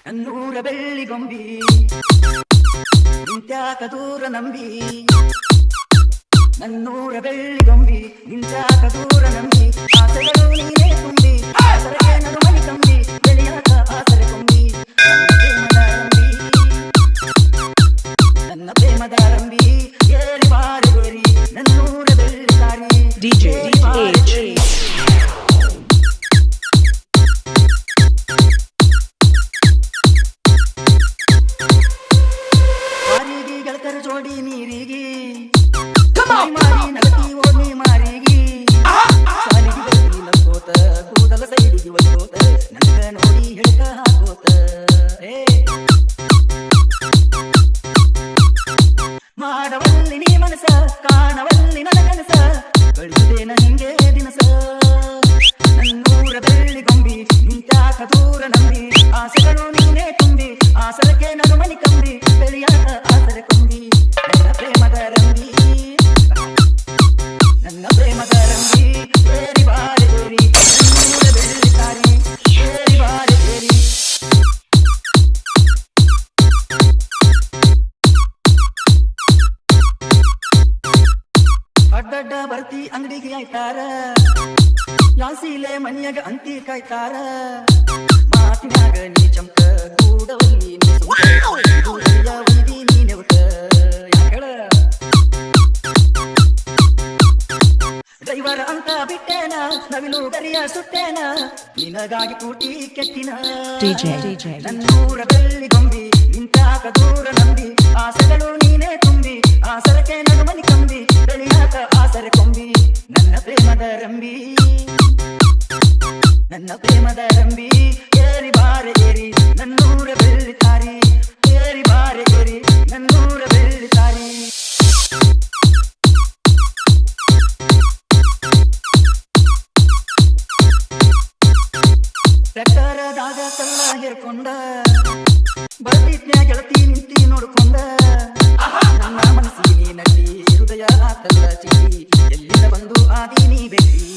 ನನ್ನೂರ ಬೆಳ್ಳಿ ಗೊಂಬಿ ನಿಂತ್ಯಾಕ ದೂರ ನಂಬಿ ನನ್ನೂರ ಬೆಳ್ಳಿ ಗೊಂಬಿ ನಿಂತ್ಯಾಕ ದೂರ ನಂಬಿ ಆಸೆಗಳು ನೀನೇ ತುಂಬಿ ಆಸರೆಗೆ ನಡು ಮನಿ ಕಂಬಿ ಬೆಳೆಯಾಕ ಆಸರೆ ಕೊಂಬಿ ನನ್ನ ಪ್ರೇಮದ ರಂಬಿ ಏರಿ ಬಾರಿ ಏರಿ ನನ್ನೂರ ಬೆಳ್ಳಿ ತಾರಿ DJ H ಜೋಡಿ ನೀರಿಗೆ ಮಾಡಿ ನಗತಿ ಓದಿ ಮಾರಿಗೆ ಸಾಲಿಗೆ ಬರ್ತಿ ಲಕ್ಕೋತ ಕೂದಲ ಸೈಡಿಗೆ ಒಯ್ಕೋತ ನನಗ ನೋಡಿ ಹೆಳಕ ಹಾಕೋತ ಮಾಡವಲ್ಲಿ ನೀ ಮನಸ ಕಾಣವಲ್ಲಿ ನನ್ನ ಕನಸ ಕಳಿಸುತ್ತೇನ ಹಿಂಗೆ ದಿನಸ ನನ್ನೂರ ಬೆಳ್ಳಿ ಗೊಂಬಿ ನಿಂತ್ಯಾಕ ದೂರ ನಂಬಿ ಆಸೆಗಳು ನೀನೇ ತುಂಬಿ ಆಸರಕ್ಕೆ ನಡು ಮನಿ ಕಂಬಿ ಬೆಳೆಯಾಕ ಆಸರೆ ಕೊಂಬಿ ನನ್ನ ಪ್ರೇಮದ ರಂಬಿ ನನ್ನ ಪ್ರೇಮದ ರಂಬಿ ಏರಿ ಬಾರಿ ಏರಿ ನನ್ನೂರ ಬೆಳ್ಳಿ ತಾರಿ ಏರಿ ಬಾರಿ ಏರಿ ಅಡ್ಡಡ್ಡ ಬರ್ತಿ ಅಂಗಡಿಗೆ ಆಯ್ತಾರ ಯಾಸಿಲೆ ಮನಿಯಾಗ ಅಂತಿ ಕಾಯ್ತಾರ ಮಾತಿನಾಗ ನೀ ಚಮಕ ಕೂಡವಲ್ಲಿ ನೀ ಸುಂದರ ವೈದಿ ನೀ ನೆವಕ ಯಾಕಳ ಡ್ರೈವರ್ ಅಂತ ಬಿಟ್ಟೇನ ನವಿಲು ಗರಿಯ ಸುಟ್ಟೇನ ನಿನಗಾಗಿ ಕೂಟಿ ಕೆಟ್ಟಿನ ನನ್ನೂರ ಬೆಳ್ಳಿ ಗೊಂಬಿ ನಿಂತಾಕ ದೂರ ನಂಬಿ ಆಸೆಗಳು ನೀನೇ ತುಂಬಿ ಆಸರಕ್ಕೆ ನಡು ಮನಿ ಕಂಬಿ ಬೆಳೆಯಾಕ ಆಸರೆ ಕೊಂಬಿ ನನ್ನ ಪ್ರೇಮದ ರಂಬಿ ನನ್ನ ಪ್ರೇಮದ ರಂಬಿ ಏರಿ ಬಾರೆ ಏರಿ ನನ್ನೂರ ಬೆಳ್ಳಿ ತಾರಿ ಏರಿ ಬಾರೆ ಏರಿ ನನ್ನೂರ ಬೆಳ್ಳಿ ತಾರಿ ಟ್ರ್ಯಾಕ್ಟರದಾಗ ಕಲ್ಲ ಹೇರ್ಕೊಂಡ ಬರ್ತಿದ್ನ್ಯಾ ಗೆಳತಿ ನಿಂತಿ ನೋಡ್ಕೊಂಡ ನನ್ನ ಮನಸ್ಸಿನಿ ನಟಿ ಹೃದಯ ಆತಲ್ಲ ಚಿಟ್ಟಿ ಎಲ್ಲಿಂದ ಬಂದು ಆದೀನಿ ಬೆಟ್ಟಿ